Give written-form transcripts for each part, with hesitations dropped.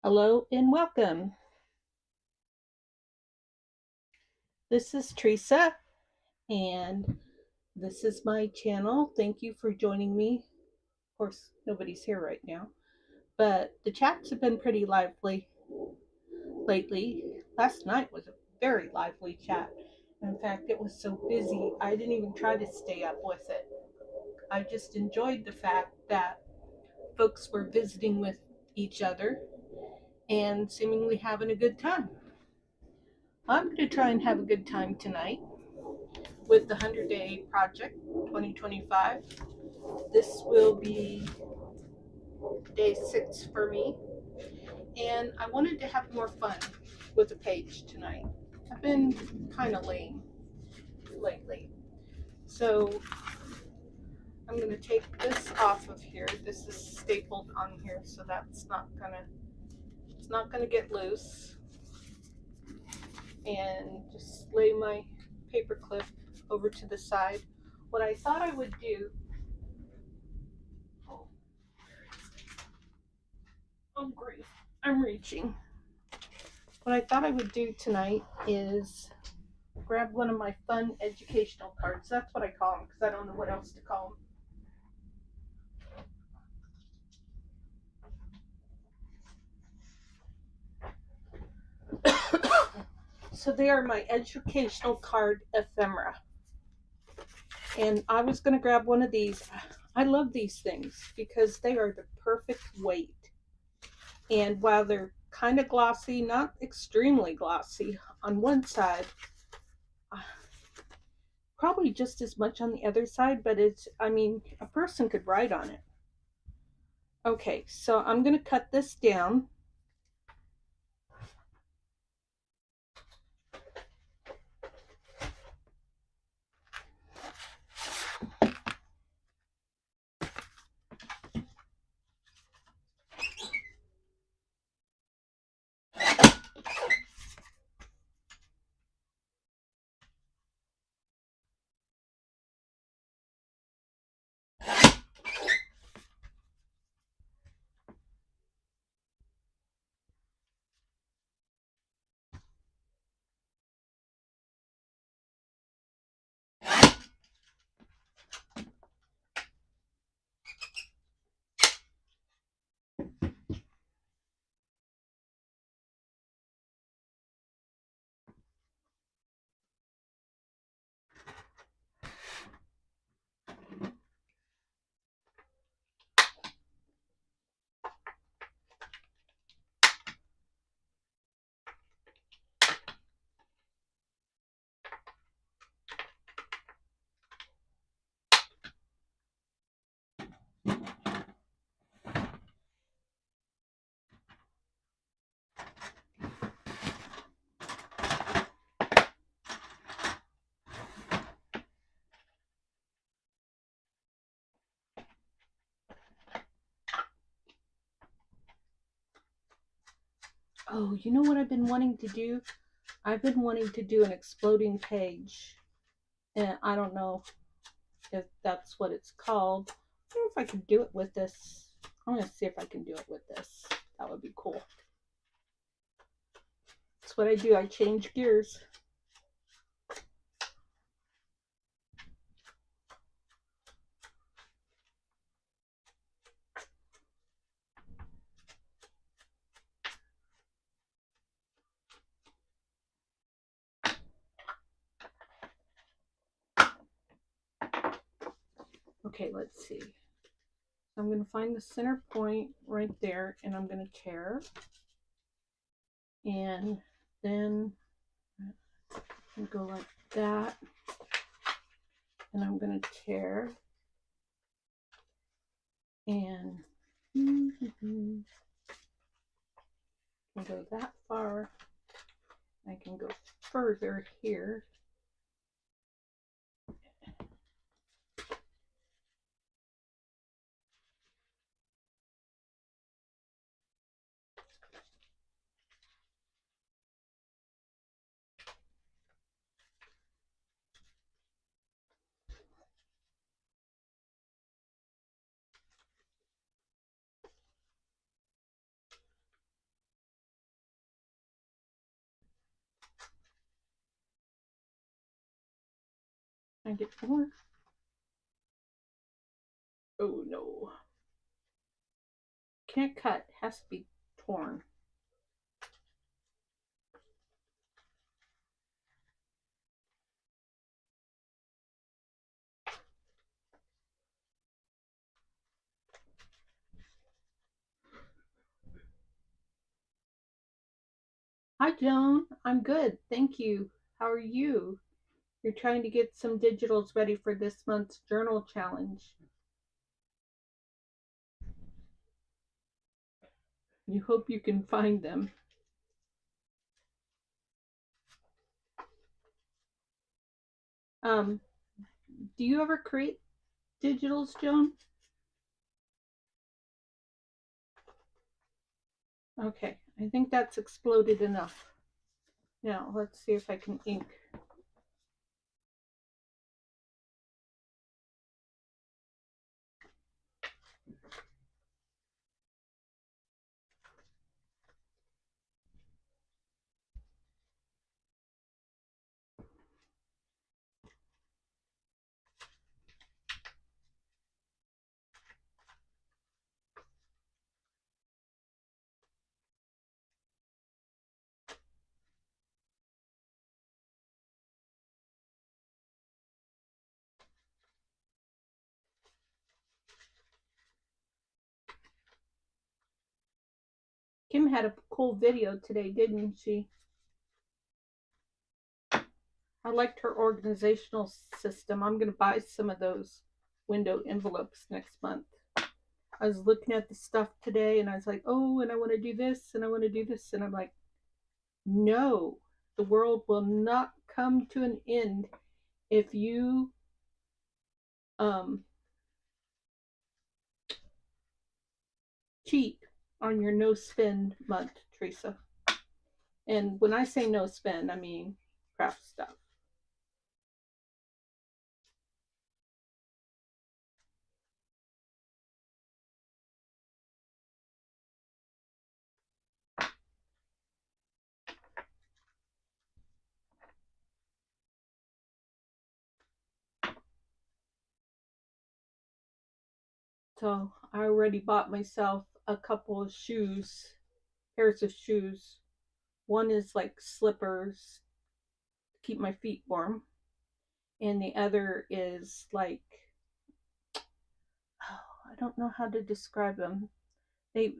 Hello and welcome. This is Theresa, and this is my channel. Thank you for joining me. Of course, nobody's here right now, but the chats have been pretty lively lately. Last night was a very lively chat. In fact, it was so busy, I didn't even try to stay up with it. I just enjoyed the fact that folks were visiting with each other and seemingly having a good time. I'm going to try and have a good time tonight with the 100-Day Project 2025. This will be day 6 for me, and I wanted to have more fun with the page tonight. I've been kind of lame lately, so I'm going to take this off of here. This is stapled on here, so that's it's not gonna get loose, and just lay my paper clip over to the side. What I thought I would do, oh great, I'm reaching. What I thought I would do tonight is grab one of my fun educational cards. That's what I call them because I don't know what else to call them. So they are my educational card ephemera. And I was going to grab one of these. I love these things because they are the perfect weight. And while they're kind of glossy, not extremely glossy on one side, probably just as much on the other side, but I mean, a person could write on it. Okay, so I'm going to cut this down. Oh, you know what I've been wanting to do? I've been wanting to do an exploding page. And I don't know if that's what it's called. I don't know if I can do it with this. I'm going to see if I can do it with this. That would be cool. That's what I do. I change gears. Okay, let's see. I'm going to find the center point right there, and I'm going to tear. And then go like that. And I'm going to tear. And I can go that far. I can go further here. Can I get more? Oh no. Can't cut. Has to be torn. Hi, Joan. I'm good. Thank you. How are you? You're trying to get some digitals ready for this month's journal challenge. You hope you can find them. Do you ever create digitals, Joan? Okay, I think that's exploded enough. Now, let's see if I can ink. Kim had a cool video today, didn't she? I liked her organizational system. I'm going to buy some of those window envelopes next month. I was looking at the stuff today and I was like, oh, and I want to do this and I want to do this. And I'm like, no, the world will not come to an end if you cheat on your no spend month, Theresa. And when I say no spend, I mean craft stuff. So I already bought myself a couple of shoes, pairs of shoes. One is like slippers to keep my feet warm, and the other is like, oh, I don't know how to describe them. They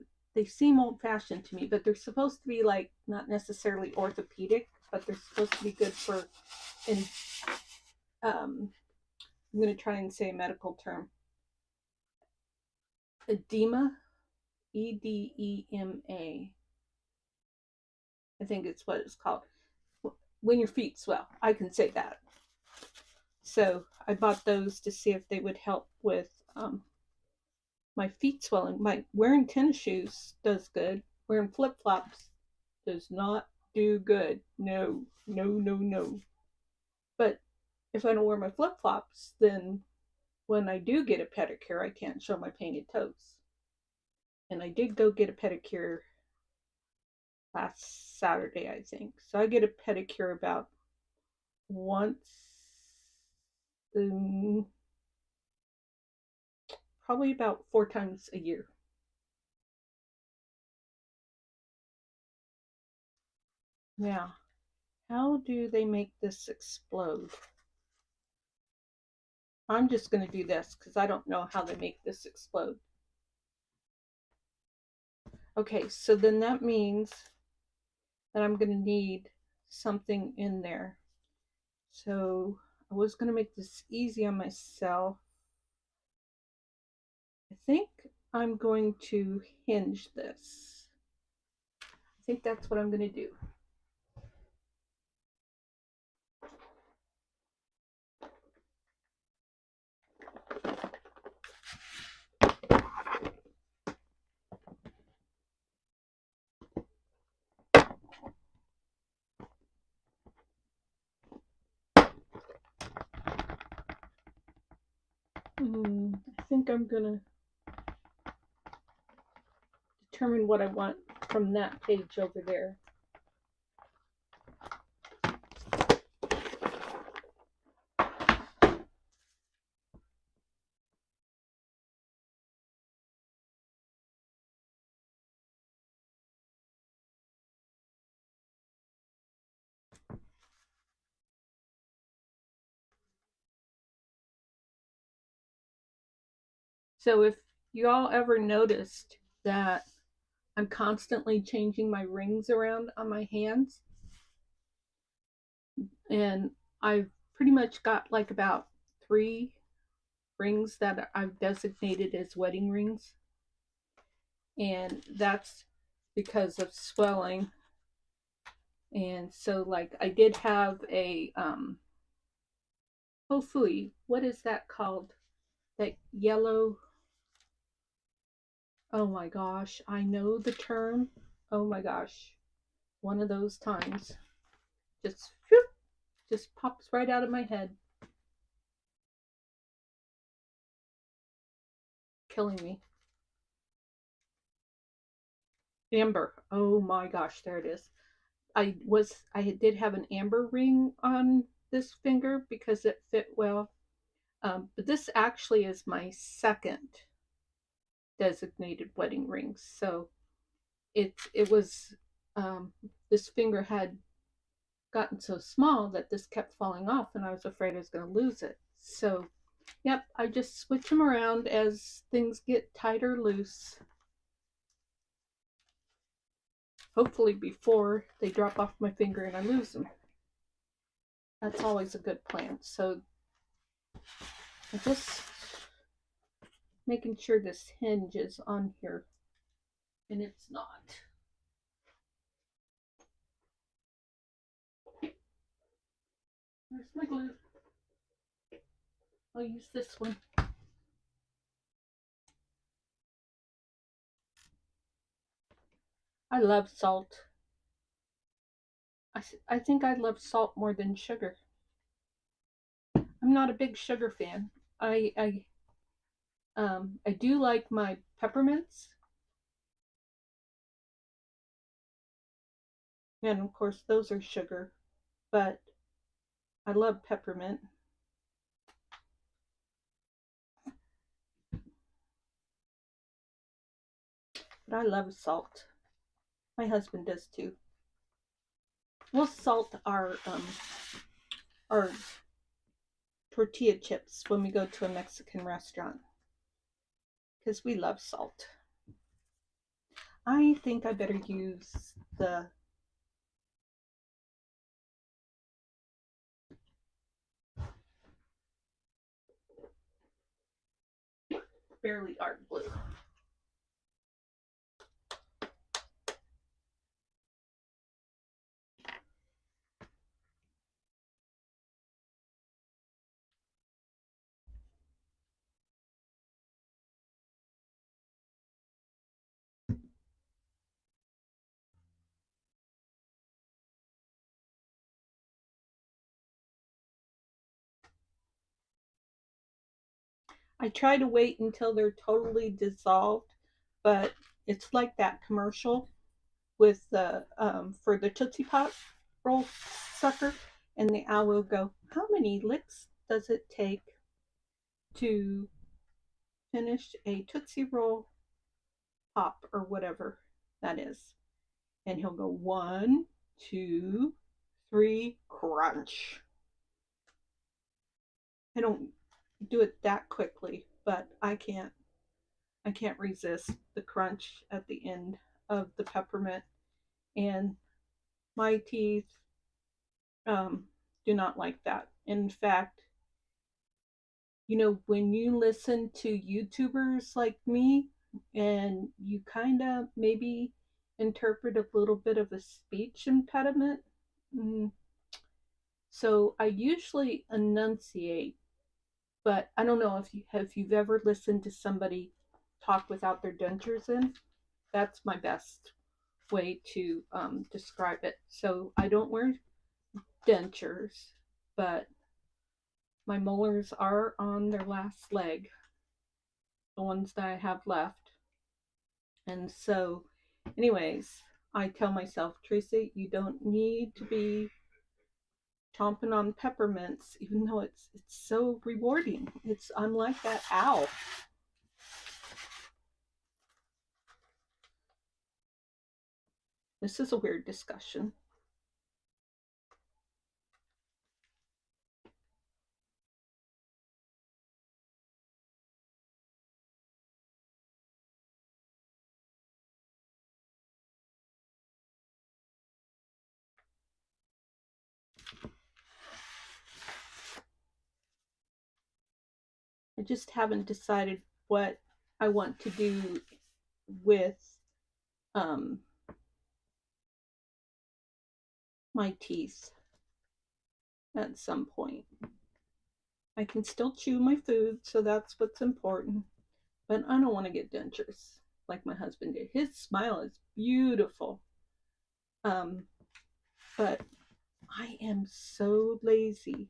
seem old-fashioned to me, but they're supposed to be like not necessarily orthopedic, but they're supposed to be good for, and I'm going to try and say a medical term. Edema, Edema. I think it's what it's called. When your feet swell, I can say that. So I bought those to see if they would help with my feet swelling. My wearing tennis shoes does good. Wearing flip-flops does not do good. No, no, no, no. But if I don't wear my flip-flops, then when I do get a pedicure, I can't show my painted toes. And I did go get a pedicure last Saturday, I think. So I get a pedicure about once, probably about 4 times a year. Now, how do they make this explode? I'm just going to do this because I don't know how they make this explode. Okay, so then that means that I'm going to need something in there. So I was going to make this easy on myself. I think I'm going to hinge this. I think that's what I'm going to do. I think I'm going to determine what I want from that page over there. So if you all ever noticed that I'm constantly changing my rings around on my hands, and I've pretty much got like about 3 rings that I've designated as wedding rings, and that's because of swelling. And so, like, I did have a hopefully, what is that called? That yellow. Oh my gosh, I know the term. Oh my gosh, one of those times just whoop, just pops right out of my head, killing me. Amber. Oh my gosh, there it is. I did have an amber ring on this finger because it fit well. But this actually is my second designated wedding ring. So it was this finger had gotten so small that this kept falling off, and I was afraid I was going to lose it. So, yep, I just switch them around as things get tight or loose. Hopefully before they drop off my finger and I lose them. That's always a good plan. So I'm just making sure this hinge is on here, and it's not. Where's my glue? I'll use this one. I love salt. I think I love salt more than sugar. I'm not a big sugar fan. I do like my peppermints, and of course those are sugar, but I love peppermint. But I love salt. My husband does too. We'll salt our tortilla chips when we go to a Mexican restaurant because we love salt. I think I better use the Barely Art Blue. I try to wait until they're totally dissolved, but it's like that commercial with the for the Tootsie Pop roll sucker, and the owl will go, "How many licks does it take to finish a Tootsie Roll pop or whatever that is?" And he'll go 1, 2, 3, crunch. I don't do it that quickly, but I can't resist the crunch at the end of the peppermint, and my teeth do not like that. In fact, you know, when you listen to YouTubers like me and you kind of maybe interpret a little bit of a speech impediment, so I usually enunciate, but I don't know if you've ever listened to somebody talk without their dentures in. That's my best way to describe it. So I don't wear dentures, but my molars are on their last leg, the ones that I have left. And so, anyways, I tell myself, Theresa, you don't need to be chomping on peppermints, even though it's so rewarding. I'm like that owl. This is a weird discussion. I just haven't decided what I want to do with my teeth at some point. I can still chew my food, so that's what's important. But I don't want to get dentures like my husband did. His smile is beautiful. But I am so lazy.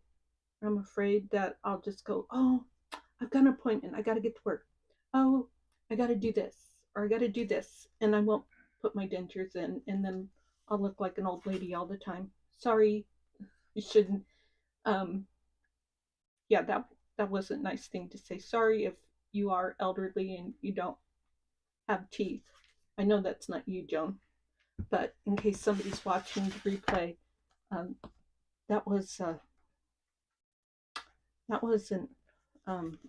I'm afraid that I'll just go, oh, I've got an appointment. I got to get to work. Oh, I got to do this or I got to do this. And I won't put my dentures in. And then I'll look like an old lady all the time. Sorry, you shouldn't. Yeah, that was a nice thing to say. Sorry if you are elderly and you don't have teeth. I know that's not you, Joan. But in case somebody's watching the replay, that was an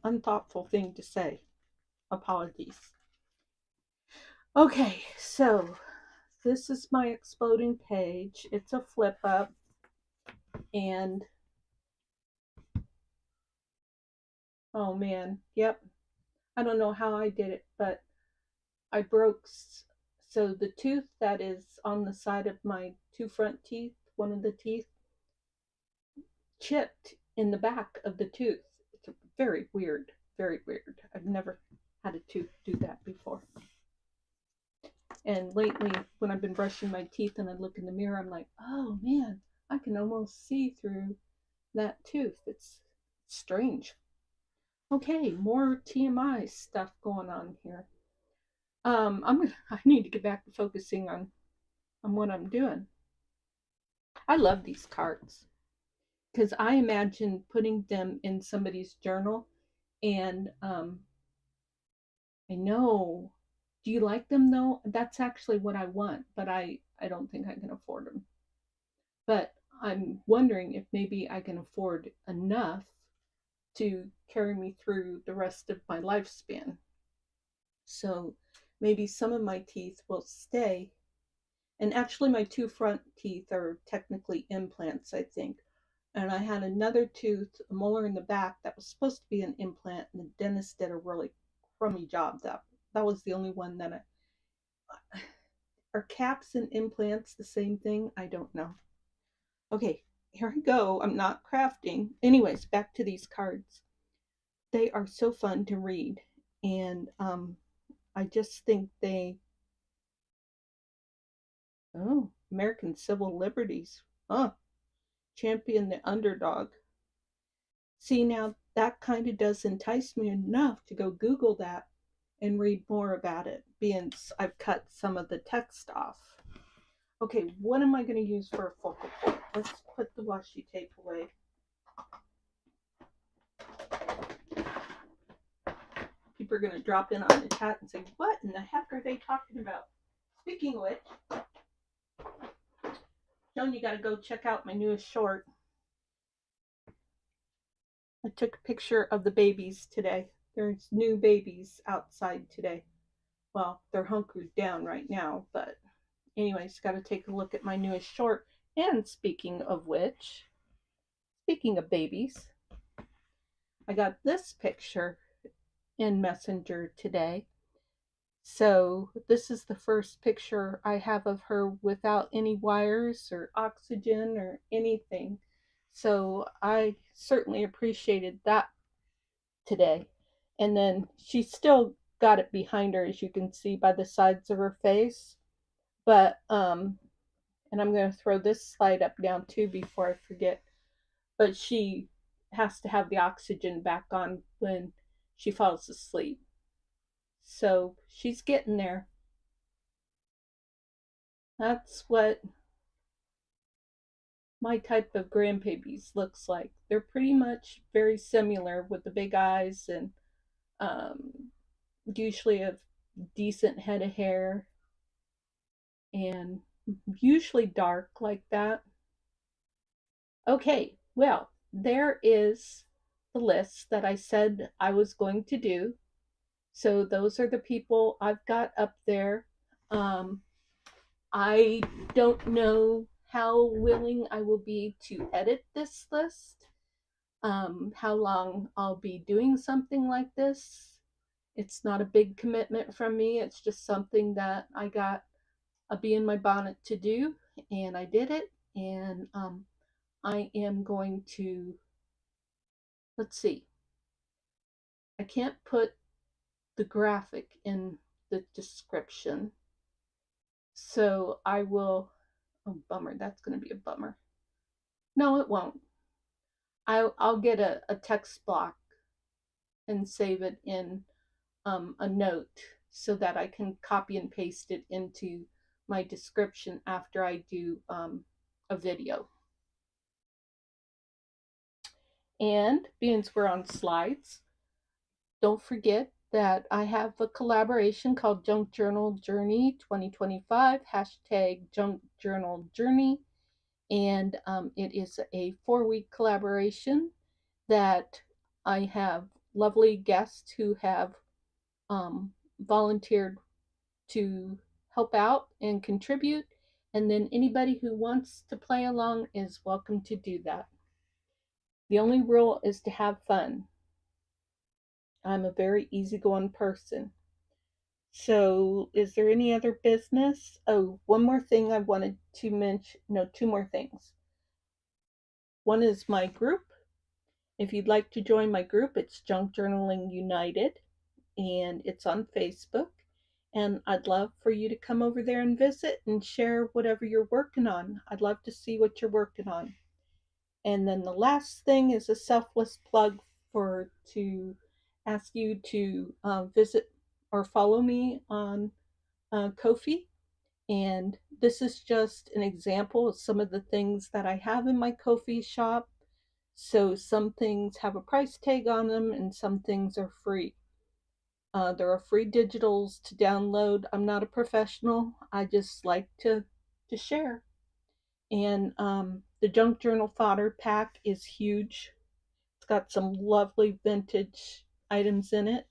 unthoughtful thing to say. Apologies. Okay, so this is my exploding page. It's a flip up, and oh man, yep. I don't know how I did it, but I broke. So the tooth that is on the side of my two front teeth, one of the teeth, chipped in the back of the tooth. It's very weird, very weird. I've never had a tooth do that before. And lately, when I've been brushing my teeth and I look in the mirror, I'm like, oh man, I can almost see through that tooth. It's strange. Okay, more TMI stuff going on here. I need to get back to focusing on what I'm doing. I love these cards because I imagine putting them in somebody's journal, and I know. Do you like them though? That's actually what I want, but I don't think I can afford them. But I'm wondering if maybe I can afford enough to carry me through the rest of my lifespan. So maybe some of my teeth will stay. And actually, my two front teeth are technically implants, I think. And I had another tooth, a molar in the back, that was supposed to be an implant, and the dentist did a really crummy job. That was the only one that are caps and implants the same thing? I don't know. Okay, here I go. I'm not crafting. Anyways, back to these cards. They are so fun to read, and I just think American civil liberties. Champion the underdog. See, now that kind of does entice me enough to go Google that and read more about it, being I've cut some of the text off. Okay, what am I going to use for a focal point? Let's put the washi tape away. People are going to drop in on the chat and say, what in the heck are they talking about? Speaking of which, Joan, you got to go check out my newest short. I took a picture of the babies today. There's new babies outside today. Well, they're hunkered down right now, but anyways, got to take a look at my newest short. And speaking of which, speaking of babies, I got this picture in Messenger today. So this is the first picture I have of her without any wires or oxygen or anything. So I certainly appreciated that today. And then she still got it behind her, as you can see by the sides of her face. But and I'm going to throw this slide up now too before I forget. But she has to have the oxygen back on when she falls asleep. So she's getting there. That's what my type of grandbabies looks like. They're pretty much very similar with the big eyes and usually a decent head of hair and usually dark like that. Okay, well, there is the list that I said I was going to do. So those are the people I've got up there. I don't know how willing I will be to edit this list. how long I'll be doing something like this. It's not a big commitment from me. It's just something that I got a bee in my bonnet to do, and I did it. And I am going to, let's see, I can't put the graphic in the description. So I will, oh, bummer, that's going to be a bummer. No, it won't. I'll get a text block and save it in a note so that I can copy and paste it into my description after I do a video. And being we're on slides, don't forget that I have a collaboration called Junk Journal Journey 2025, hashtag Junk Journal Journey. And it is a 4-week collaboration that I have lovely guests who have volunteered to help out and contribute. And then anybody who wants to play along is welcome to do that. The only rule is to have fun. I'm a very easygoing person. So, is there any other business? Oh, one more thing I wanted to mention. No, two more things. One is my group. If you'd like to join my group, it's Junk Journaling United, and it's on Facebook. And I'd love for you to come over there and visit and share whatever you're working on. I'd love to see what you're working on. And then the last thing is a selfless plug to ask you to visit or follow me on Ko-fi. And this is just an example of some of the things that I have in my Ko-fi shop. So some things have a price tag on them and some things are free. There are free digitals to download. I'm not a professional. I just like to share. And the Junk Journal Fodder Pack is huge. It's got some lovely vintage items in it.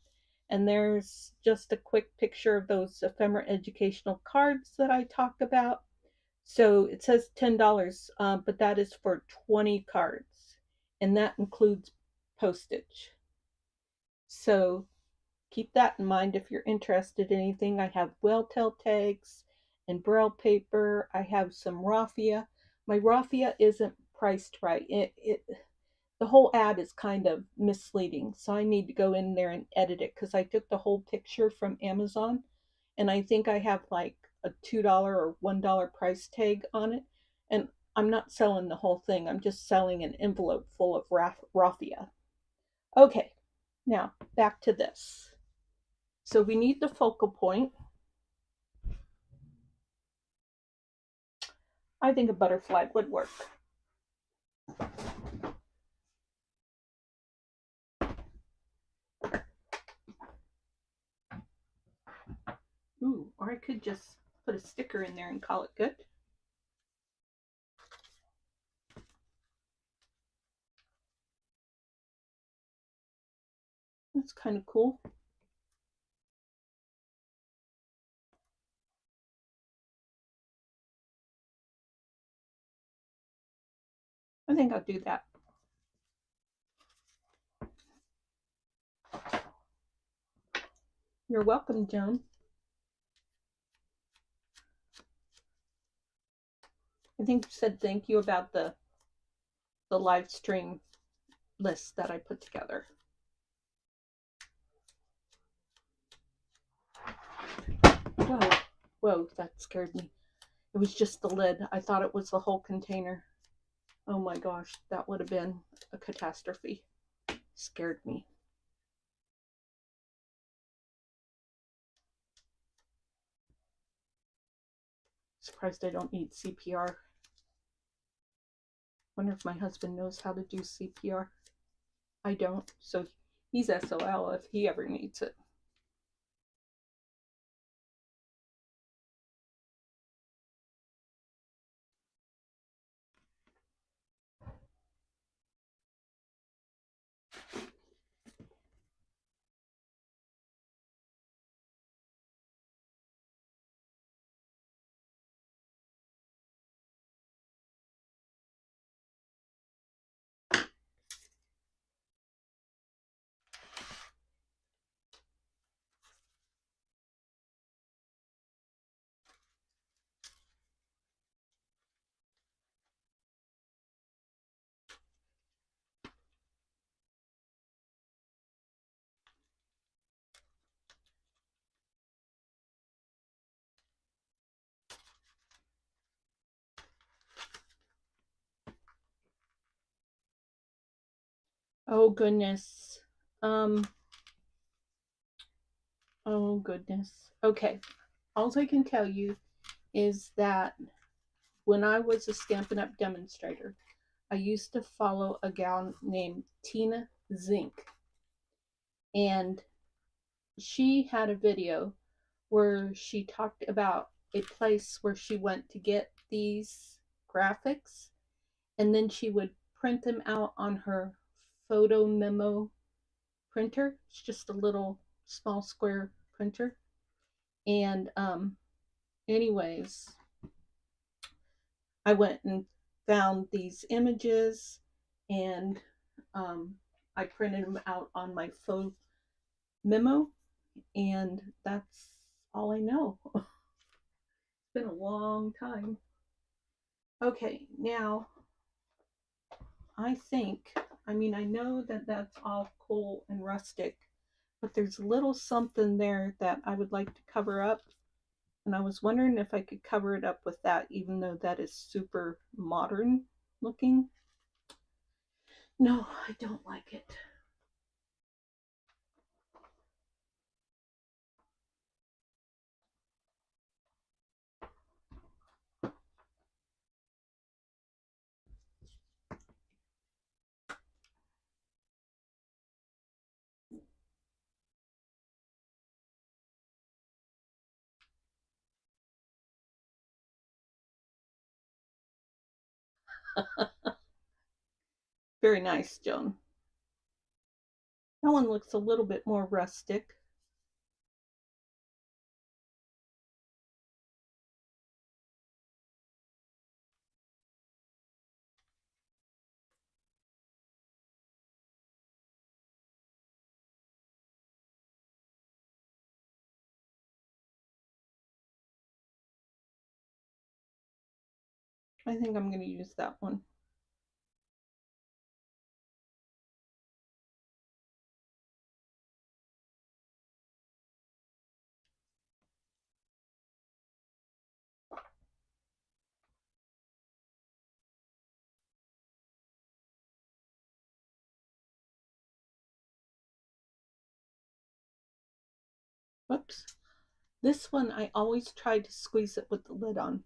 And there's just a quick picture of those ephemera educational cards that I talk about. So it says $10, but that is for 20 cards. And that includes postage. So keep that in mind if you're interested in anything. I have whale-tail tags and braille paper. I have some raffia. My raffia isn't priced right. The whole ad is kind of misleading, so I need to go in there and edit it because I took the whole picture from Amazon, and I think I have like a $2 or $1 price tag on it, and I'm not selling the whole thing. I'm just selling an envelope full of raffia. Okay, now back to this. So we need the focal point. I think a butterfly would work. Ooh, or I could just put a sticker in there and call it good. That's kind of cool. I think I'll do that. You're welcome, Joan. I think you said thank you about the live stream list that I put together. Whoa, whoa, that scared me. It was just the lid. I thought it was the whole container. Oh my gosh, that would have been a catastrophe. Scared me. Surprised I don't need CPR. Wonder if my husband knows how to do CPR. I don't, so he's SOL if he ever needs it. Oh goodness. Oh goodness. Okay. All I can tell you is that when I was a Stampin' Up! Demonstrator, I used to follow a gal named Tina Zink. And she had a video where she talked about a place where she went to get these graphics, and then she would print them out on her photo memo printer. It's just a little small square printer. And anyways, I went and found these images, and I printed them out on my photo memo, and that's all I know. It's been a long time. Okay, now I think, I mean, I know that that's all cool and rustic, but there's a little something there that I would like to cover up. And I was wondering if I could cover it up with that, even though that is super modern looking. No, I don't like it. Very nice, Joan. That one looks a little bit more rustic. I think I'm going to use that one. Whoops. This one, I always try to squeeze it with the lid on.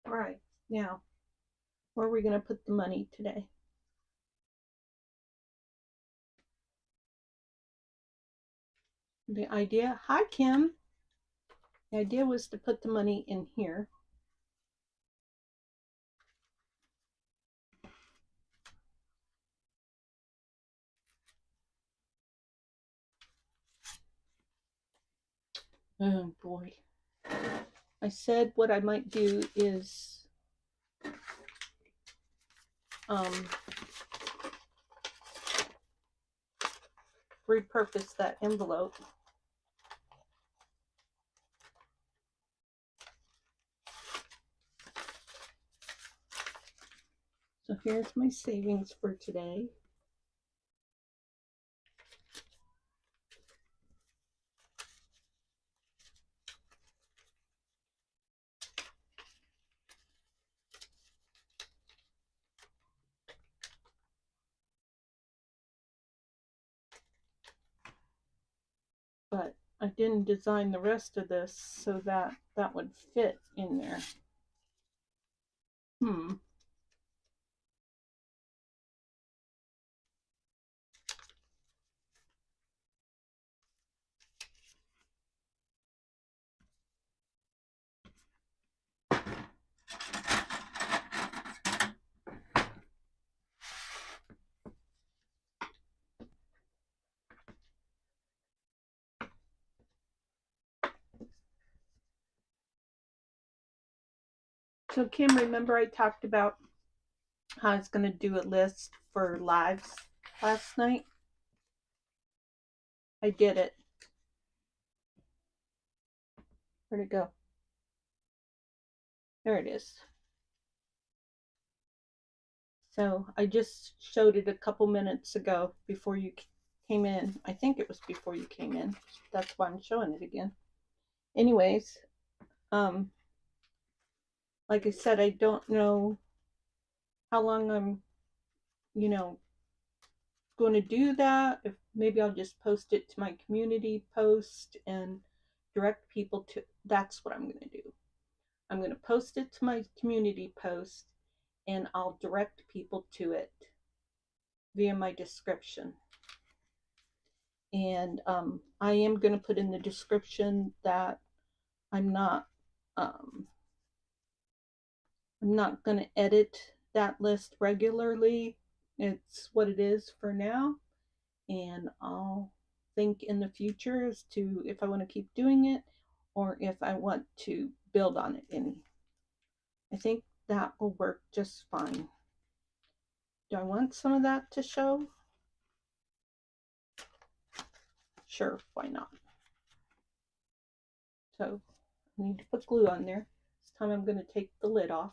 All right, now, where are we going to put the money today? The idea, hi Kim. The idea was to put the money in here. Oh boy. I said what I might do is repurpose that envelope. So here's my savings for today. But I didn't design the rest of this so that that would fit in there. So Kim, remember I talked about how I was going to do a list for lives last night? I did it. Where'd it go? There it is. So I just showed it a couple minutes ago before you came in. I think it was before you came in. That's why I'm showing it again. Anyways, like I said, I don't know how long I'm, going to do that. If maybe I'll just post it to my community post and direct people to. That's what I'm going to do. I'm going to post it to my community post and I'll direct people to it via my description. And I am going to put in the description that I'm not going to edit that list regularly. It's what it is for now, and I'll think in the future as to if I want to keep doing it or if I want to build on it any. I think that will work just fine. Do I want some of that to show? Sure, why not? So I need to put glue on there. This time I'm going to take the lid off.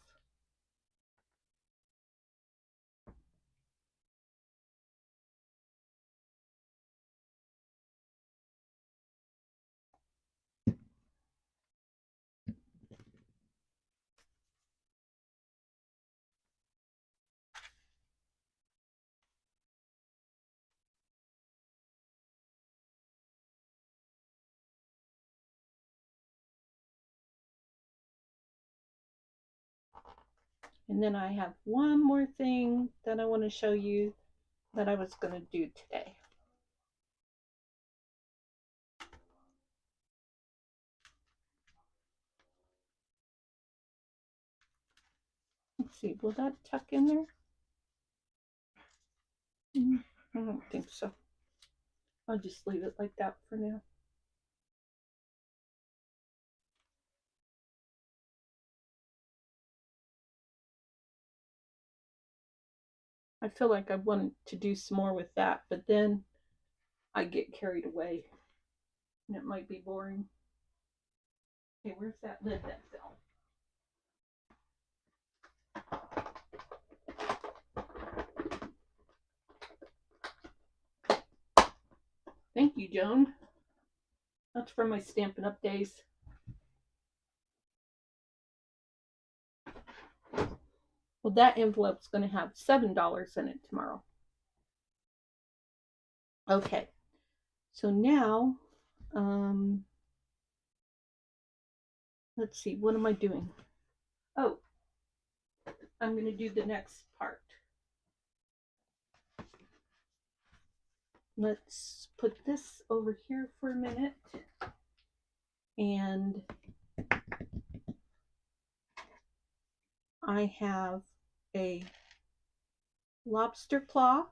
And then I have one more thing that I want to show you that I was going to do today. Let's see, will that tuck in there? I don't think so. I'll just leave it like that for now. I feel like I wanted to do some more with that, but then I get carried away and it might be boring. Okay, where's that lid that fell? Thank you, Joan. That's from my Stampin' Up! Days. Well, that envelope's going to have $7 in it tomorrow. Okay, so now, let's see, what am I doing? Oh, I'm going to do the next part. Let's put this over here for a minute. And I have a lobster claw.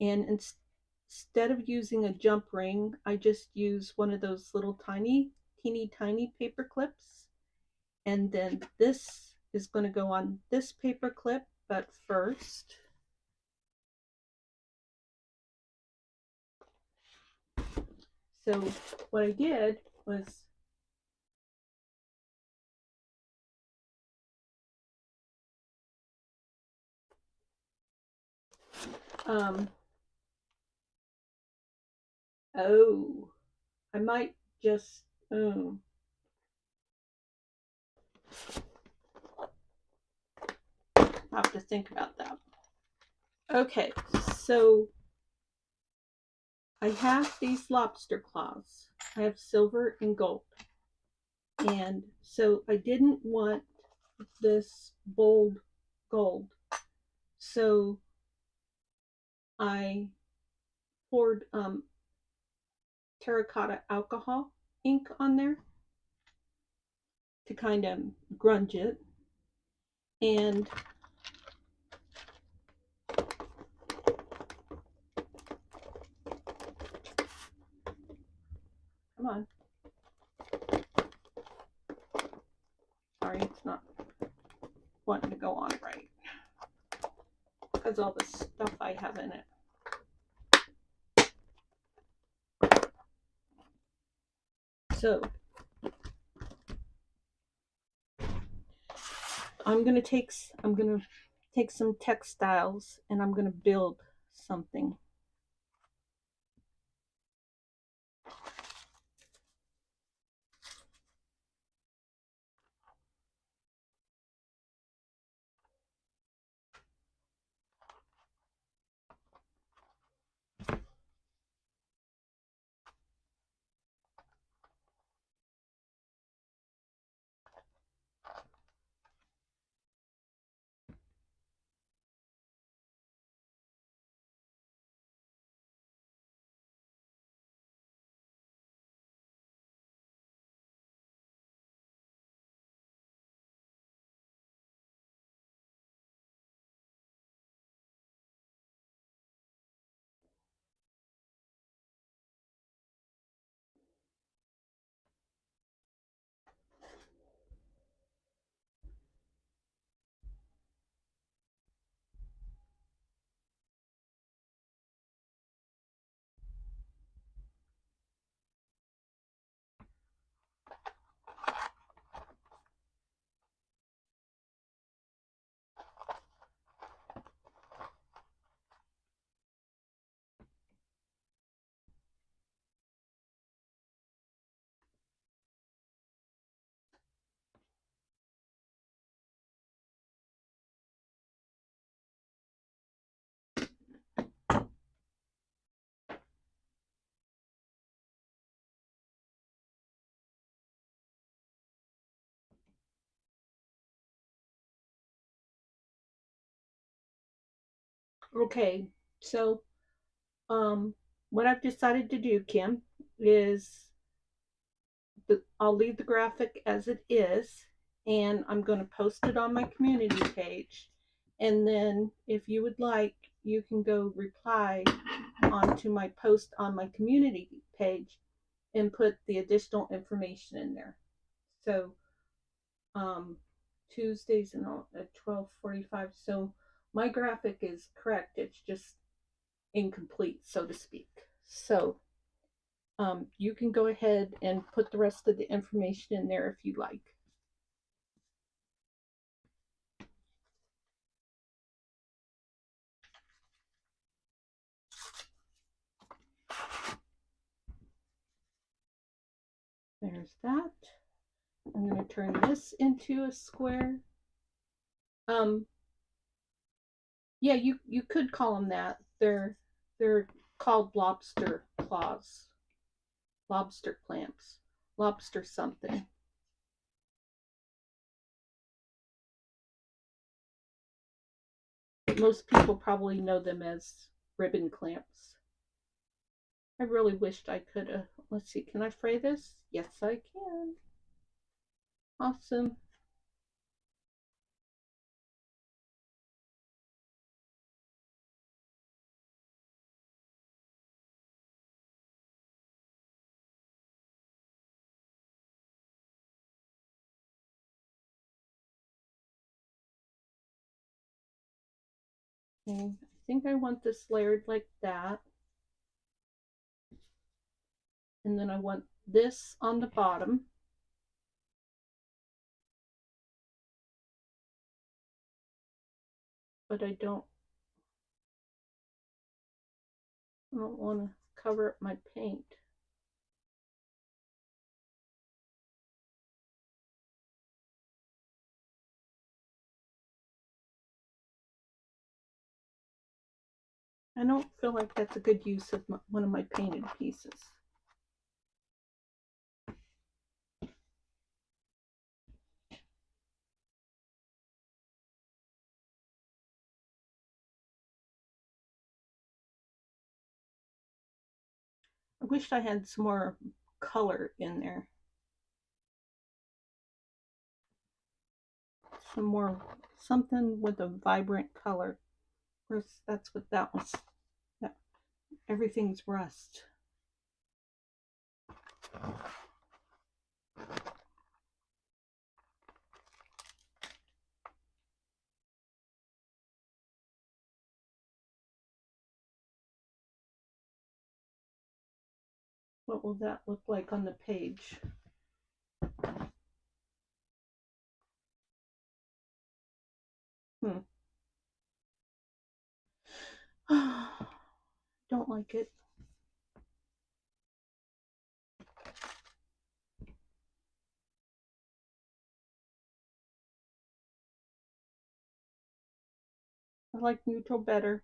And instead of using a jump ring, I just use one of those little teeny tiny paper clips. And then this is going to go on this paper clip, but first, so what I did was oh, I might just have to think about that. Okay, so I have these lobster claws. I have silver and gold. And so I didn't want this bold gold. So I poured terracotta alcohol ink on there to kind of grunge it. And come on. sorry, it's not wanting to go on right because all the stuff I have in it. So I'm gonna take some textiles and I'm gonna build something. Okay, so what I've decided to do, Kim, is I'll leave the graphic as it is, and I'm going to post it on my community page. And then if you would like, you can go reply onto my post on my community page and put the additional information in there. So Tuesdays and all at 12:45. So my graphic is correct. It's just incomplete, so to speak. So you can go ahead and put the rest of the information in there if you like. There's that. I'm going to turn this into a square. Yeah, you could call them that. They're called lobster claws, lobster clamps, lobster something. But most people probably know them as ribbon clamps. I really wished I could have. Let's see, can I fray this? Yes, I can. Awesome. Okay, I think I want this layered like that. And then I want this on the bottom. But I don't want to cover up my paint. I don't feel like that's a good use of one of my painted pieces. I wish I had some more color in there. Some more, something with a vibrant color. Of course, that's what that was. Yeah, everything's rust. What will that look like on the page? Don't like it. I like neutral better.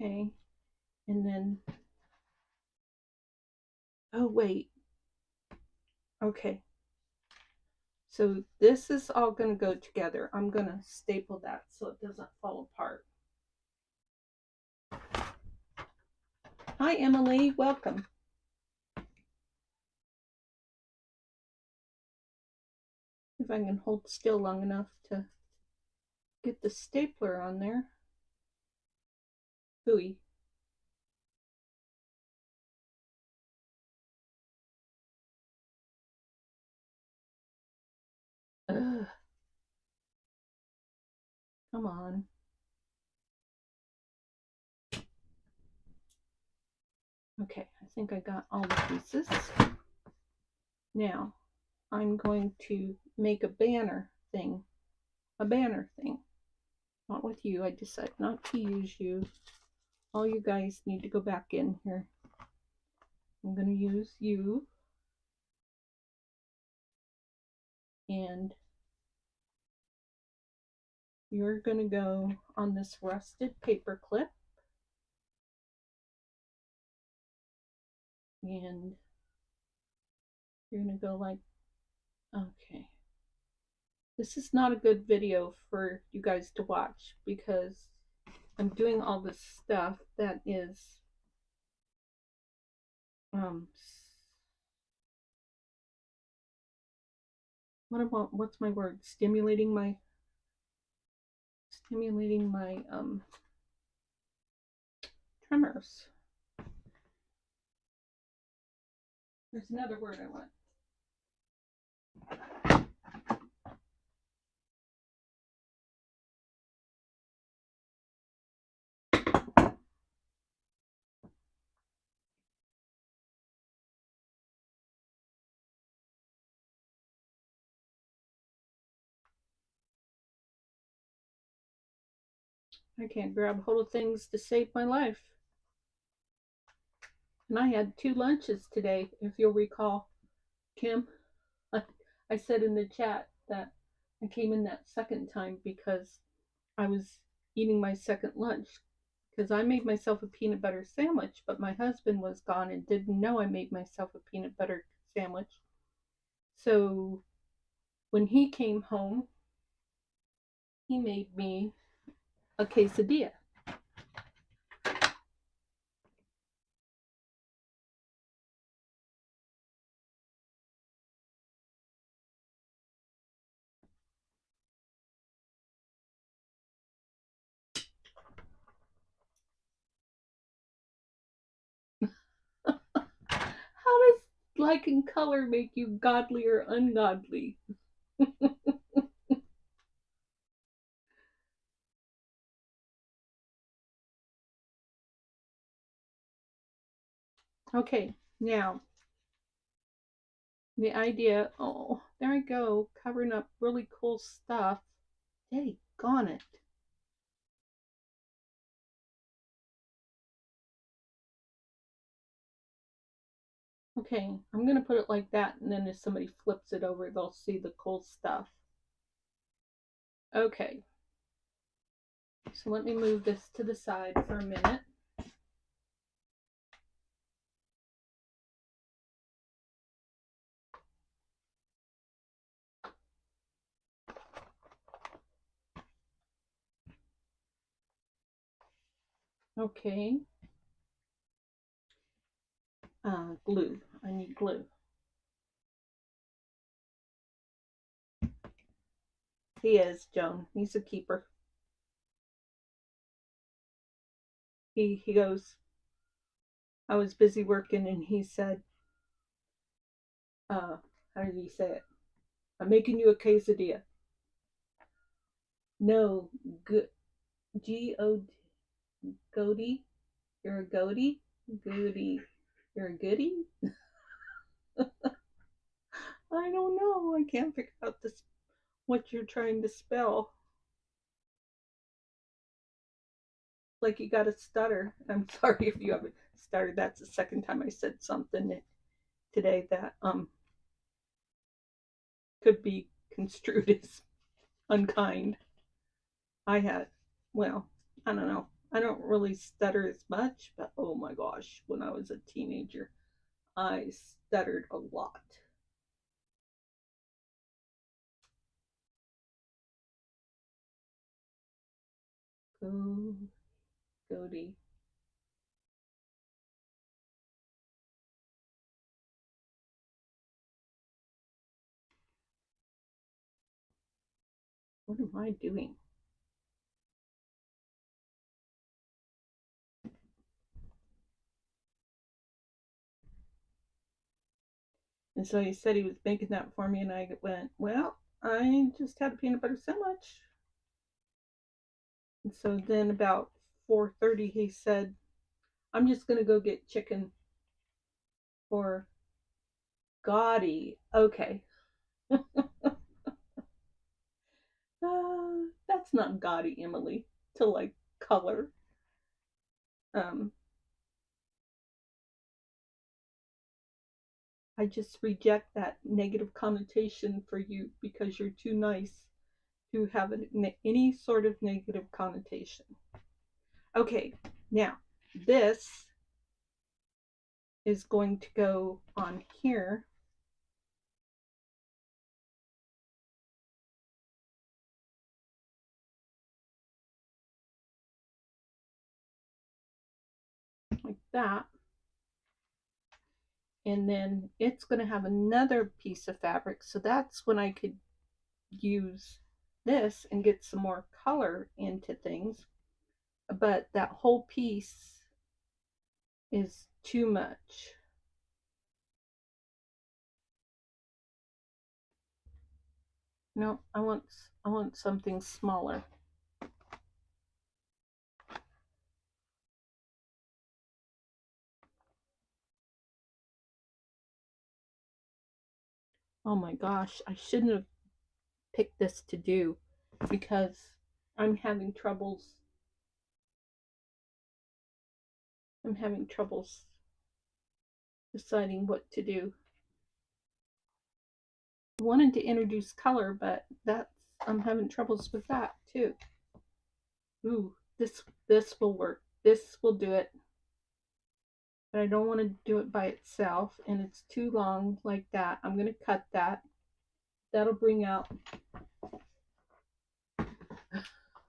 Okay, and then, oh wait, okay. So this is all going to go together. I'm going to staple that so it doesn't fall apart. Hi, Emily. Welcome. If I can hold still long enough to get the stapler on there. Hooey. Ugh. Come on. Okay, I think I got all the pieces. Now, I'm going to make a banner thing. Not with you. I decided not to use you. All you guys need to go back in here. I'm going to use you. And you're going to go on this rusted paper clip. And you're going to go like, okay. This is not a good video for you guys to watch because I'm doing all this stuff that is what's my word? Stimulating my tremors. There's another word I want. I can't grab hold of things to save my life. And I had 2 lunches today, if you'll recall, Kim. I said in the chat that I came in that second time because I was eating my second lunch because I made myself a peanut butter sandwich, but my husband was gone and didn't know I made myself a peanut butter sandwich. So when he came home, he made me a quesadilla. How does liking color make you godly or ungodly? Okay, now the idea, oh, there I go, covering up really cool stuff. Daggone it. Okay, I'm going to put it like that, and then if somebody flips it over, they'll see the cool stuff. Okay, so let me move this to the side for a minute. Okay. Glue. I need glue. He is, Joan. He's a keeper. He goes, I was busy working, and he said, how did he say it? I'm making you a quesadilla. No, G-O, goatee. You're a goatee? Goody. You're a goodie? I don't know. I can't figure out this what you're trying to spell. Like you got to stutter. I'm sorry if you haven't stuttered. That's the second time I said something today that could be construed as unkind. Well, I don't know. I don't really stutter as much, but oh my gosh, when I was a teenager, I stuttered a lot. Goatee. What am I doing? And so he said he was making that for me, and I went, well, I just had a peanut butter sandwich. And so then about 4:30, he said, I'm just going to go get chicken for Gotti. Okay. That's not gaudy, Emily, to like color. I just reject that negative connotation for you because you're too nice to have any sort of negative connotation. Okay, now this is going to go on here. Like that. And then it's going to have another piece of fabric. So that's when I could use this and get some more color into things. But that whole piece is too much. No, I want something smaller. Oh my gosh, I shouldn't have picked this to do because I'm having troubles. I'm having troubles deciding what to do. I wanted to introduce color, but I'm having troubles with that too. Ooh, this will work. This will do it. But I don't want to do it by itself, and it's too long like that. I'm going to cut that. That'll bring out.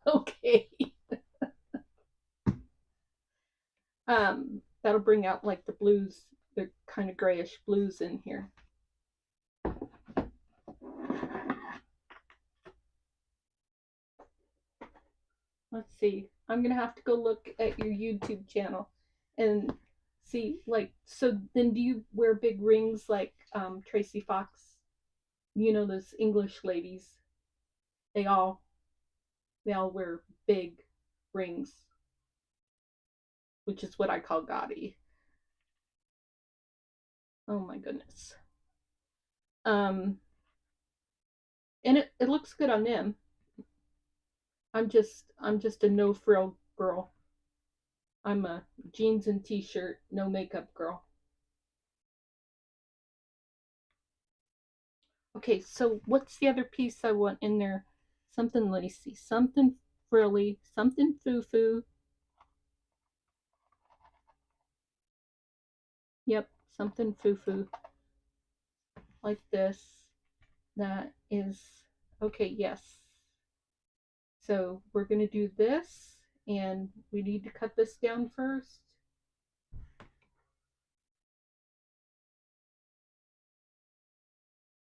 Okay. That'll bring out like the blues, the kind of grayish blues in here. Let's see. I'm gonna have to go look at your YouTube channel and see, like, so then do you wear big rings like Tracy Fox? You know, those English ladies. They all wear big rings, which is what I call gaudy. Oh my goodness. And it looks good on them. I'm just a no frill girl. I'm a jeans and t-shirt, no makeup girl. Okay, so what's the other piece I want in there? Something lacy, something frilly, something foo-foo. Yep, something foo-foo. Like this. That is, okay, yes. So we're going to do this, and we need to cut this down first.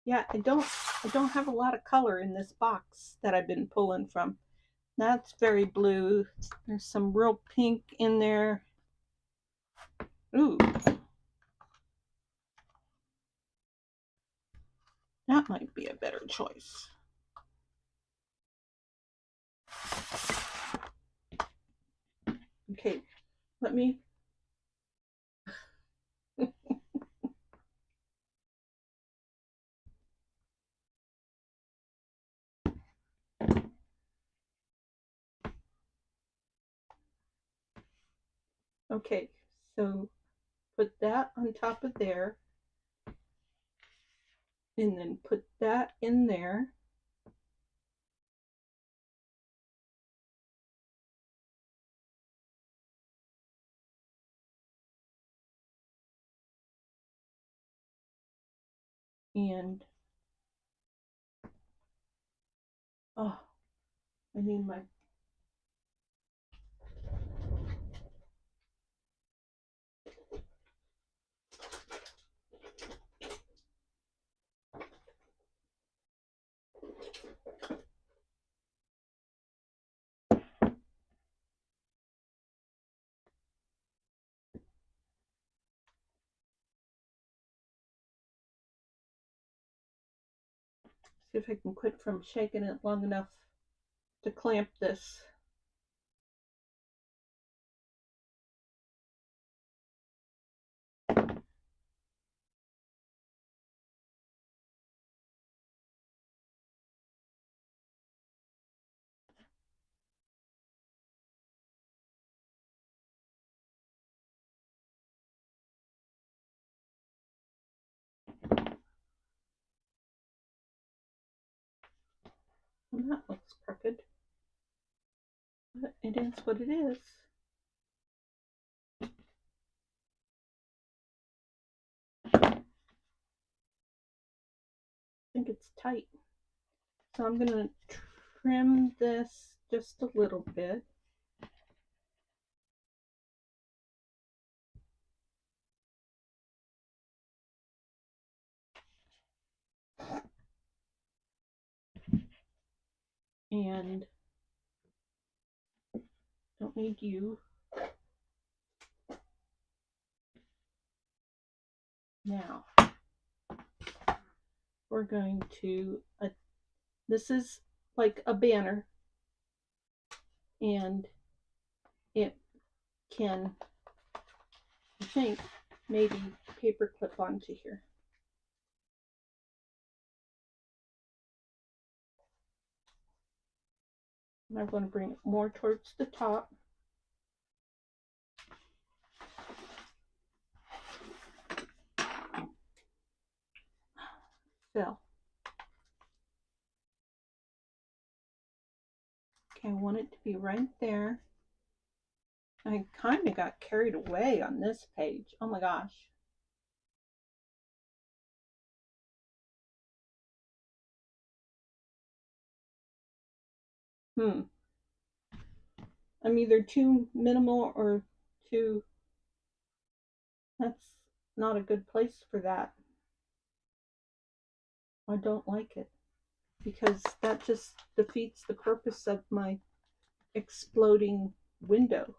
Yeah, I don't have a lot of color in this box that I've been pulling from. That's very blue. There's some real pink in there. Ooh. That might be a better choice. Okay, let me. Okay, so put that on top of there, and then put that in there. And oh, I need my. See if I can quit from shaking it long enough to clamp this. Well, that looks crooked, but it is what it is. I think it's tight. So I'm going to trim this just a little bit. And don't need you. Now, we're going to, this is like a banner, and it can, I think, maybe paper clip onto here. And I'm going to bring it more towards the top. Fill. Okay, I want it to be right there. I kind of got carried away on this page. Oh my gosh. I'm either too minimal or too, that's not a good place for that. I don't like it because that just defeats the purpose of my exploding window.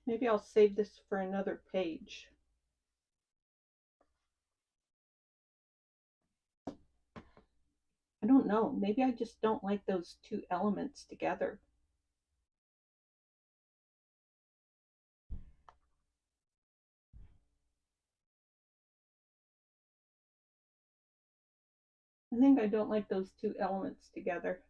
Maybe I'll save this for another page. I don't know. Maybe I just don't like those two elements together. I think I don't like those two elements together.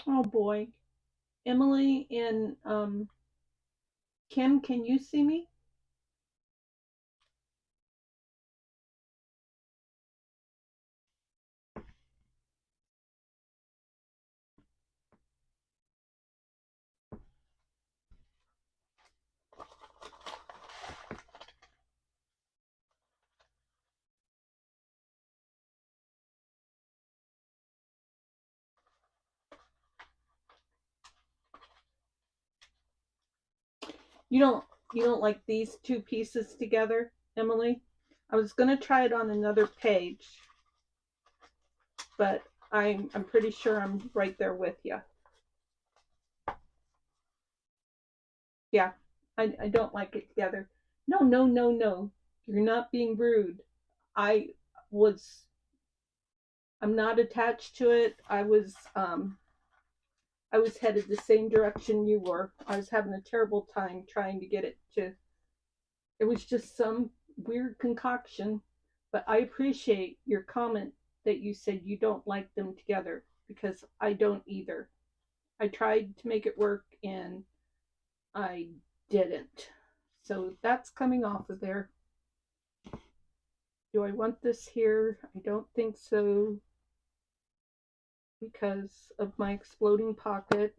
Oh boy. Emily and Kim, can you see me? You don't you don't like these two pieces together, Emily? I was gonna try it on another page, but I'm pretty sure I'm right there with you. Yeah, I don't like it together. No, no, no, no. You're not being rude. I was I'm not attached to it. I was headed the same direction you were. I was having a terrible time trying to get it to, it was just some weird concoction. But I appreciate your comment that you said you don't like them together, because I don't either. I tried to make it work and I didn't. So that's coming off of there. Do I want this here? I don't think so, because of my exploding pocket.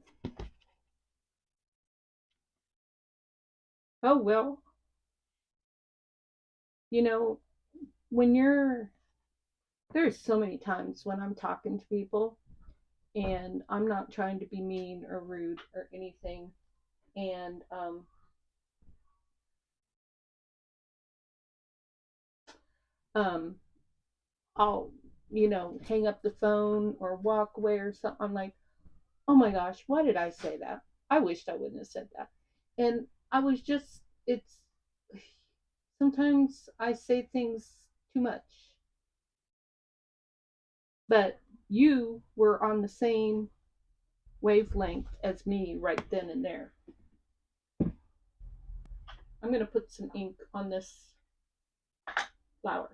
Oh well, you know, when you're, there's so many times when I'm talking to people and I'm not trying to be mean or rude or anything, and um I'll, hang up the phone or walk away or something. I'm like, oh my gosh, why did I say that? I wished I wouldn't have said that. And I was just, it's, sometimes I say things too much. But you were on the same wavelength as me right then and there. I'm going to put some ink on this flower.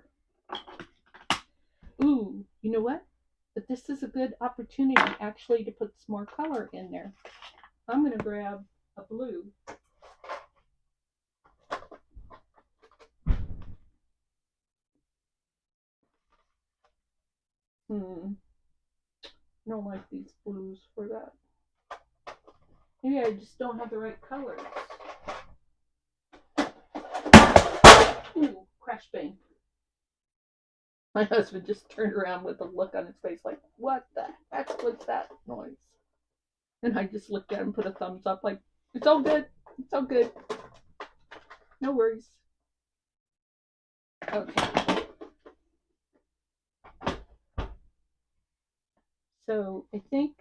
Ooh, you know what? But this is a good opportunity actually to put some more color in there. I'm going to grab a blue. I don't like these blues for that. Maybe I just don't have the right colors. Ooh, crash bang. My husband just turned around with a look on his face like, what the heck was that noise? And I just looked at him, put a thumbs up like, it's all good. It's all good. No worries. Okay. So I think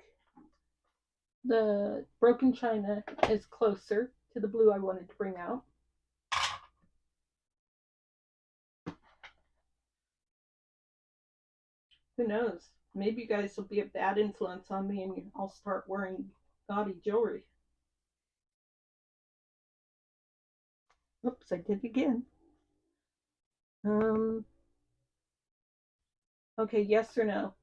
the broken china is closer to the blue I wanted to bring out. Who knows? Maybe you guys will be a bad influence on me and I'll start wearing gaudy jewelry. Oops, I did it again. Okay, yes or no?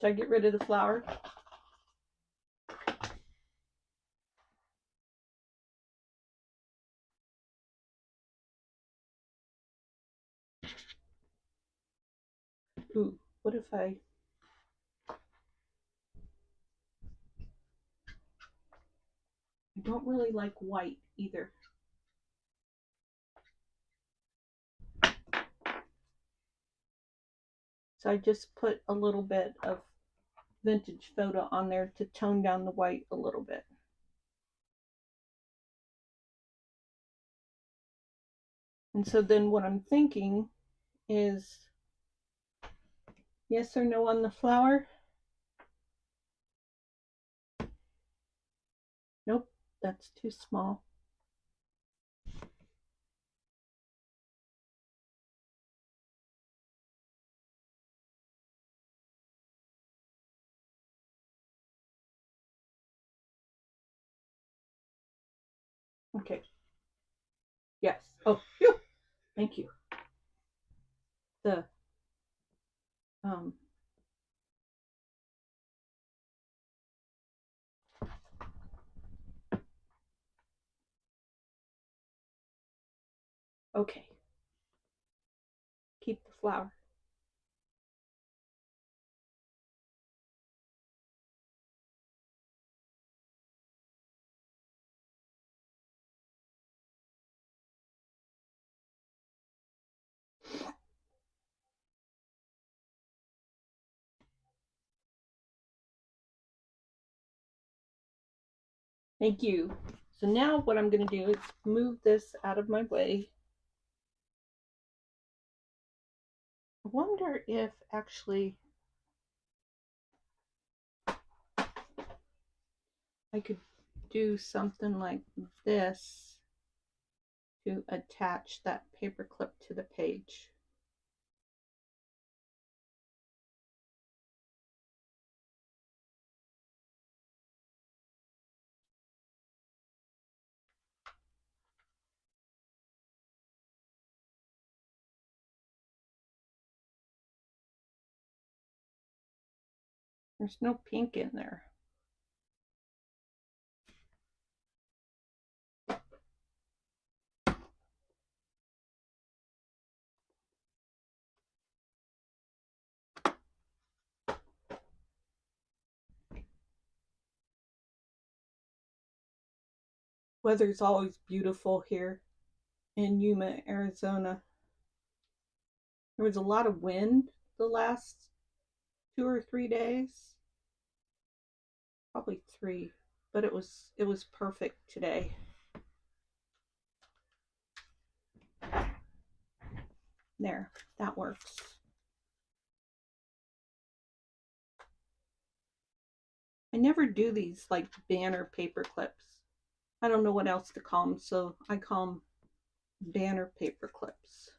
Should I get rid of the flower? Ooh, what if I don't really like white either. So I just put a little bit of vintage photo on there to tone down the white a little bit. And so then what I'm thinking is yes or no on the flower. Nope, that's too small. Okay. Yes. Oh, phew. Thank you. the um, okay, keep the flower. Thank you. So now what I'm going to do is move this out of my way. I wonder if actually I could do something like this to attach that paper clip to the page. There's no pink in there. Weather's always beautiful here in Yuma, Arizona. There was a lot of wind the last 2 or 3 days. Probably 3, but it was perfect today. There, that works. I never do these like banner paper clips. I don't know what else to call them, so I call them banner paper clips.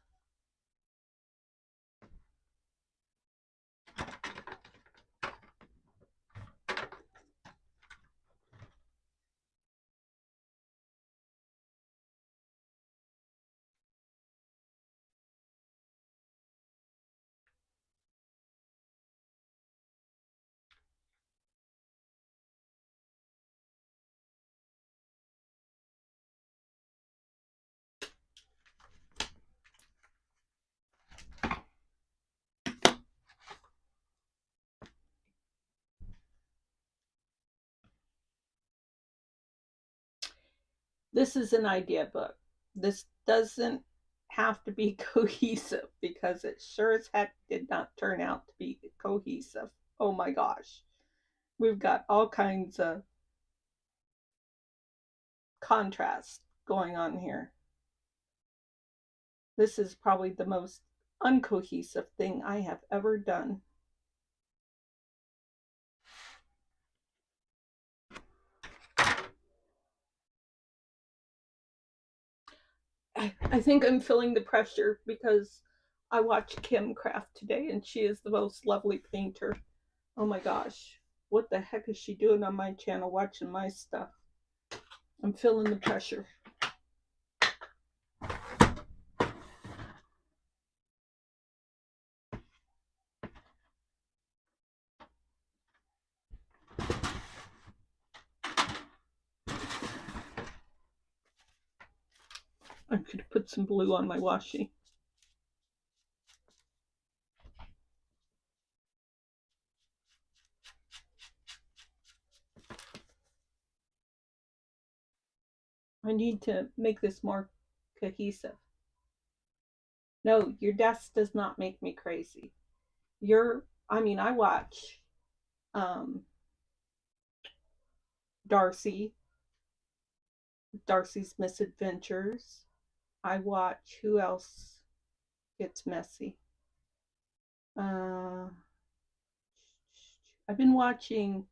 This is an idea book. This doesn't have to be cohesive because it sure as heck did not turn out to be cohesive. Oh my gosh. We've got all kinds of contrast going on here. This is probably the most uncohesive thing I have ever done. I think I'm feeling the pressure because I watched Kim craft today and she is the most lovely painter. Oh my gosh. What the heck is she doing on my channel watching my stuff? I'm feeling the pressure. I could put some blue on my washi. I need to make this more cohesive. No, your desk does not make me crazy. I watch Darcy's Misadventures. I watch, who else gets messy? I've been watching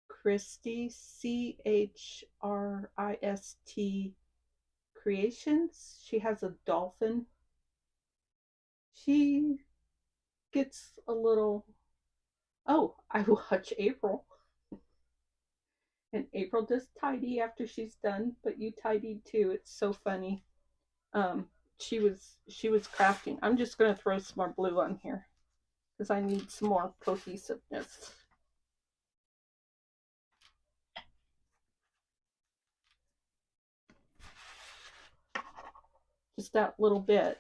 Christy, Christ Creations. She has a dolphin. She gets a little. Oh, I watch April. And April does tidy after she's done, but you tidied too. It's so funny. she was crafting. I'm just going to throw some more blue on here because I need some more cohesiveness. Just that little bit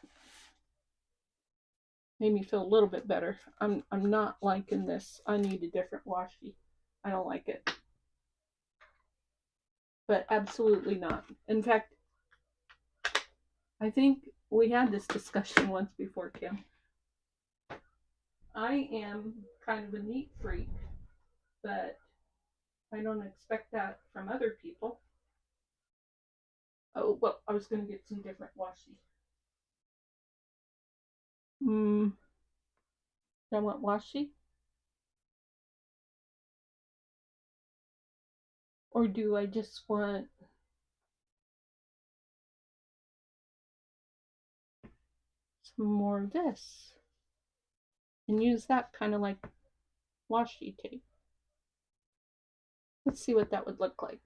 made me feel a little bit better. I'm not liking this. I need a different washi. I don't like it. But absolutely not. In fact, I think we had this discussion once before, Kim. I am kind of a neat freak, but I don't expect that from other people. Oh, well, I was going to get some different washi. I want washi? Or do I just want some more of this? And use that kind of like washi tape. Let's see what that would look like.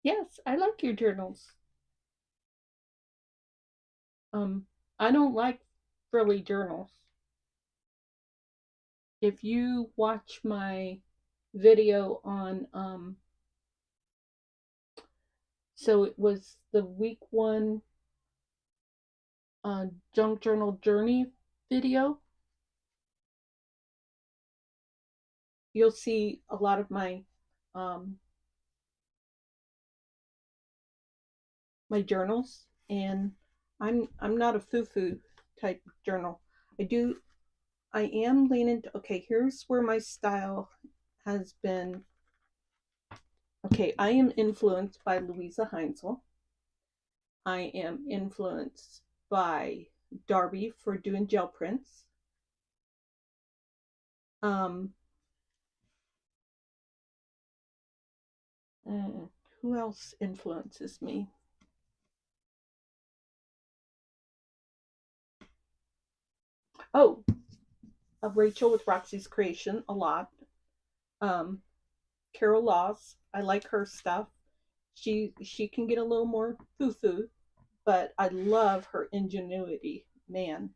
Yes, I like your journals. I don't like frilly journals. If you watch my video on so it was the week 1 junk journal journey video, you'll see a lot of my my journals, and I'm not a foo-foo type journal. I am leaning to, okay, here's where my style has been. Okay, I am influenced by Louisa Heinzel. I am influenced by Darby for doing gel prints. Who else influences me? Oh, Rachel with Roxy's Creation a lot. Carol Laws, I like her stuff. She can get a little more foo-foo, but I love her ingenuity. Man,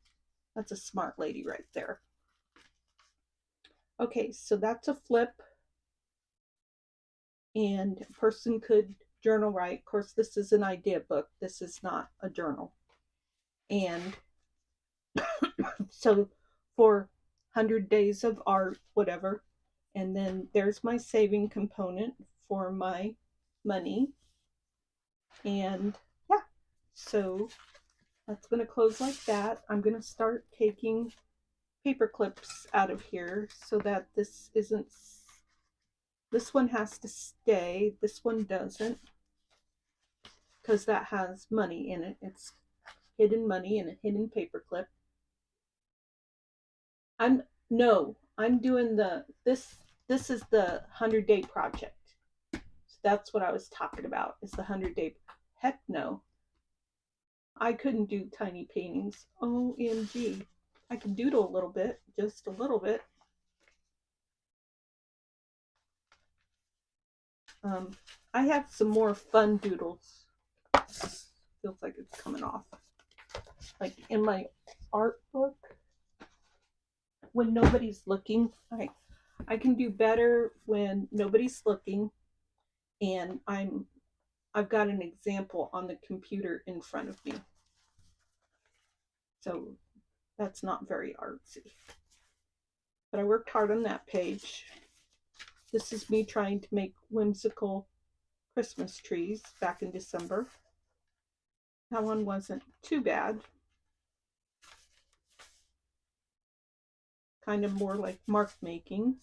that's a smart lady right there. Okay, so that's a flip, and a person could journal write. Of course, this is an idea book. This is not a journal. And so for 100 days of art, whatever, and then there's my saving component for my money. And yeah, so that's going to close like that. I'm going to start taking paper clips out of here so that this isn't, this one has to stay, this one doesn't, because that has money in it. It's hidden money and a hidden paper clip. I'm doing this is the 100-day project. So that's what I was talking about, is the 100-day. Heck no. I couldn't do tiny paintings. OMG. I can doodle a little bit, just a little bit. I have some more fun doodles. Feels like it's coming off. Like in my art book, when nobody's looking, I can do better when nobody's looking, and I've got an example on the computer in front of me. So that's not very artsy. But I worked hard on that page. This is me trying to make whimsical Christmas trees back in December. That one wasn't too bad. Kind of more like mark making.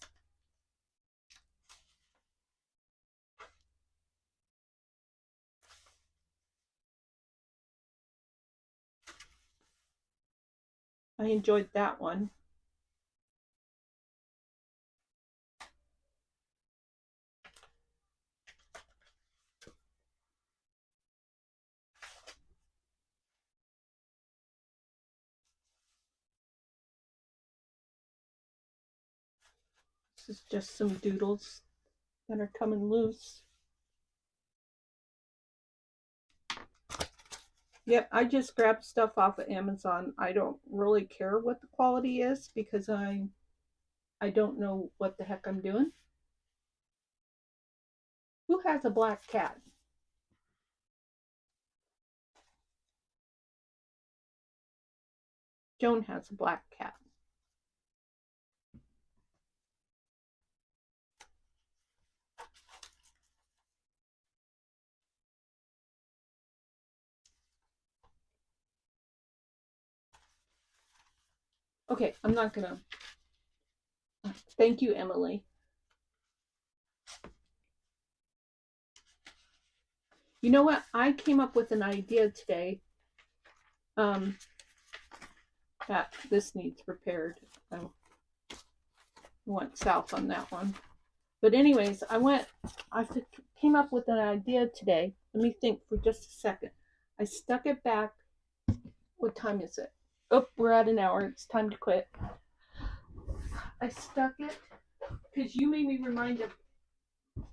I enjoyed that one. This is just some doodles that are coming loose. Yep, I just grabbed stuff off of Amazon. I don't really care what the quality is because I don't know what the heck I'm doing. Who has a black cat? Joan has a black cat. Okay, I'm not gonna. Thank you, Emily. You know what? I came up with an idea today. That this needs repaired. I went south on that one. But anyways, I came up with an idea today. Let me think for just a second. I stuck it back. What time is it? Oh, we're at an hour. It's time to quit. I stuck it because you made me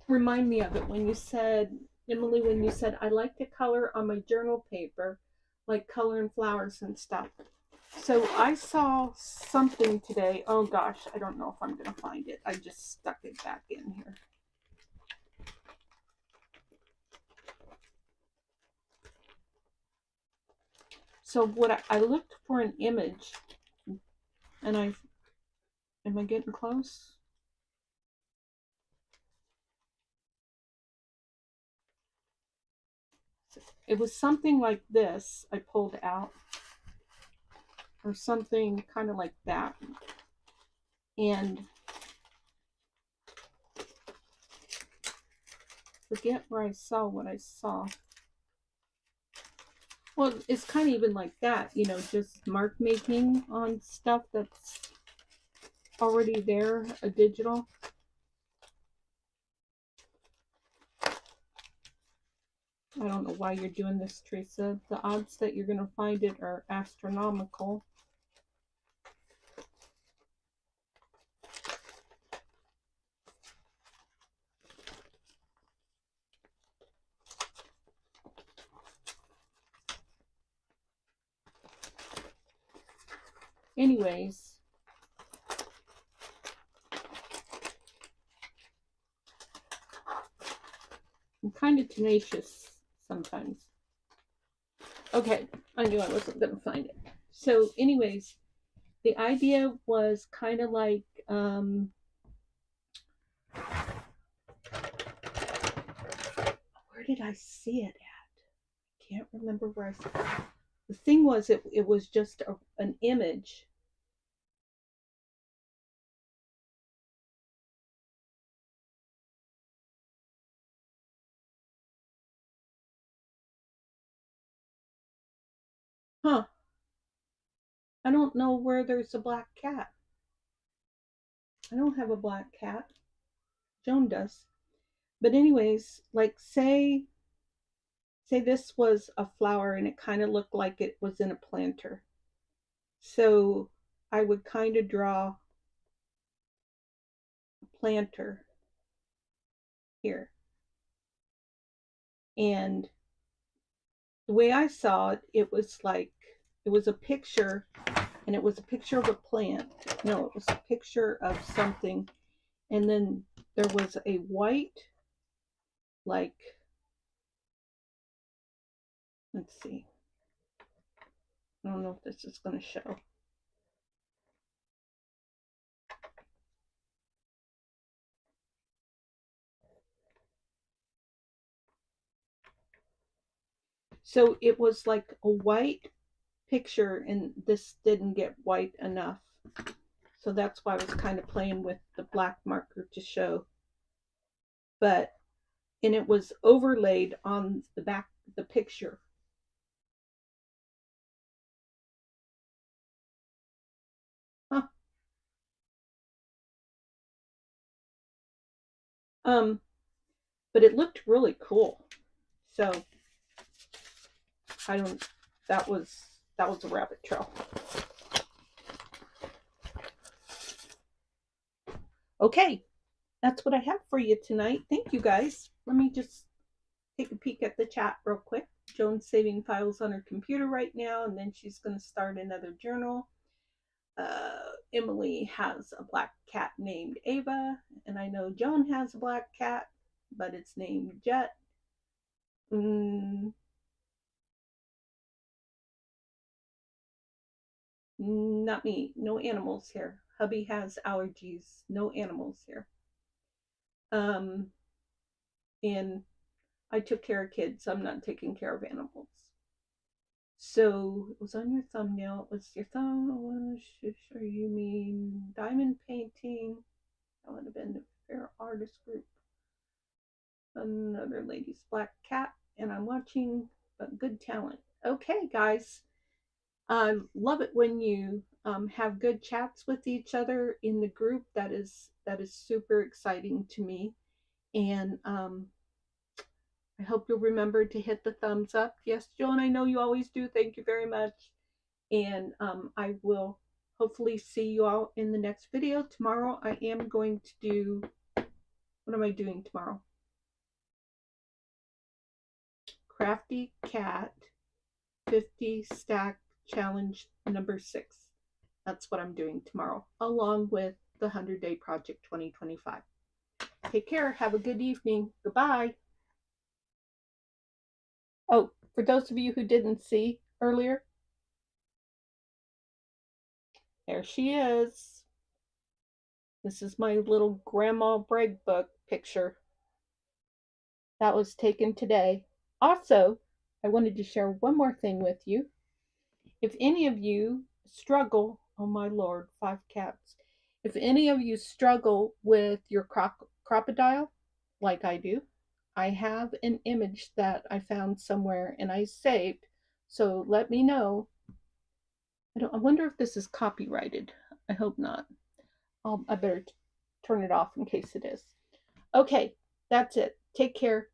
remind me of it when you said, Emily, when you said I like to color on my journal paper, like coloring flowers and stuff. So I saw something today. Oh gosh, I don't know if I'm gonna find it. I just stuck it back in here. So what I looked for an image, and am I getting close? It was something like this I pulled out, or something kind of like that. And forget where I saw what I saw. Well, it's kind of even like that, you know, just mark making on stuff that's already there, a digital. I don't know why you're doing this, Theresa. The odds that you're going to find it are astronomical. Anyways, I'm kind of tenacious sometimes. Okay, I knew I wasn't going to find it. So anyways, the idea was kind of like, where did I see it at? Can't remember where I saw it. The thing was, it was just an image. Huh. I don't know where there's a black cat. I don't have a black cat. Joan does. But anyways, like say this was a flower and it kind of looked like it was in a planter. So I would kind of draw a planter here. And the way I saw it, it was like it was a picture, and it was a picture of a plant. No, it was a picture of something. And then there was a white, like, let's see. I don't know if this is going to show. So it was like a white picture, and this didn't get white enough. So that's why I was kind of playing with the black marker to show. And it was overlaid on the back of the picture. But it looked really cool. So I don't. That was a rabbit trail. Okay, that's what I have for you tonight. Thank you guys. Let me just take a peek at the chat real quick. Joan's saving files on her computer right now, and then she's going to start another journal. Emily has a black cat named Ava, and I know Joan has a black cat, but it's named Jet. Not me. No animals here. Hubby has allergies. No animals here. And I took care of kids. I'm not taking care of animals. So it was on your thumbnail. It was your thumb. I want to show you mean diamond painting. That would have been the Fair Artist Group. Another lady's black cat, and I'm watching but good talent. Okay, guys. I love it when you have good chats with each other in the group. That is super exciting to me. And I hope you'll remember to hit the thumbs up. Yes, Joan, I know you always do. Thank you very much. And I will hopefully see you all in the next video. Tomorrow I am going to do, what am I doing tomorrow? Crafty Cat 50 Stack Challenge number 6. That's what I'm doing tomorrow, along with the 100-Day Project 2025. Take care. Have a good evening. Goodbye. Oh, for those of you who didn't see earlier, there she is. This is my little Grandma Bragg book picture. That was taken today. Also, I wanted to share one more thing with you. If any of you struggle, oh my Lord, 5 cats. If any of you struggle with your crocodile, like I do, I have an image that I found somewhere and I saved. So let me know. I wonder if this is copyrighted. I hope not. I better turn it off in case it is. Okay, that's it. Take care.